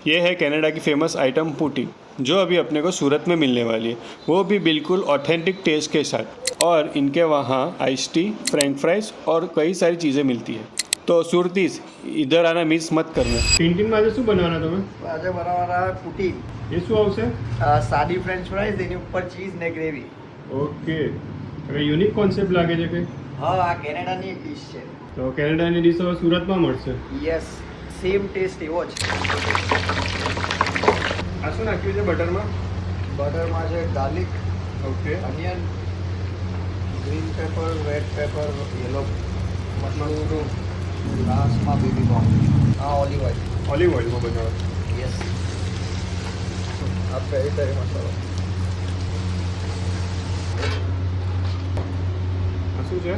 ये है कनाडा की फेमस आइटम पुटीन, जो अभी अपने को सूरत में मिलने वाली है, वो भी बिल्कुल ऑथेंटिक टेस्ट के साथ। और इनके वहाँ आइस टी, फ्रेंच फ्राइज और कई सारी चीज़ें मिलती है। तो सुरतीस इधर आना मिस मत करना। પિન્ટીન માં શું બનાવવાના તમે? આજે બનાવવાના પુટીન. એ શું આવશે? સાદી ફ્રેન્ચ ફ્રાઈઝ એની ઉપર ચીઝ ને ગ્રેવી. ઓકે, હવે યુનિક કોન્સેપ્ટ લાગે છે કે? હા, આ કેનેડાની એક ડીશ છે. તો કેનેડાની ડીશ હવે સુરતમાં મળશે? યસ, સેમ ટેસ્ટ એવો જ. આ શું નાખ્યું છે બટરમાં? બટરમાં છે garlic, okay, onion, green paper, red paper, yellow mushroom, લાસ્ટમાં બેબી કોર્ન. આ ઓલિવ ઓઇલ. ઓલિવ ઓઇલમાં બનાવો. યસ. આ પેરી પેરી મસાલો. આ શું છે?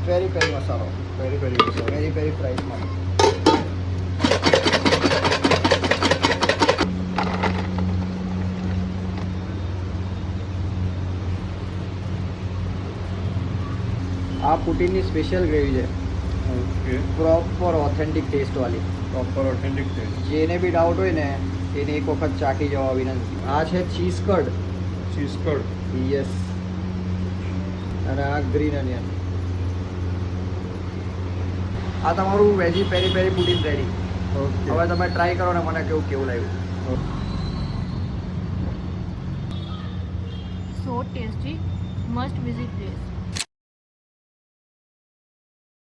પેરી પેરી મસાલો. પેરી પેરી મસાલો. પેરી પેરી ફ્રાઈઝમાં. આ પુટીનની સ્પેશિયલ ગ્રેવી છે, ઓકે, પ્રોપર ઓથેન્ટિક ટેસ્ટવાળી. Proper authentic taste. જેને બી ડાઉટ હોય ને એને એક વખત ચાખી જવા વિનંતી. આ છે cheese curd. Cheese curd. Yes. અને આ ગ્રીન અનિયન. આ તમારું વેજી પેરી પેરી પુડીન રેડી. ઓકે, હવે તમે ટ્રાય કરો ને મને કેવું લાગ્યું. So tasty, must visit this.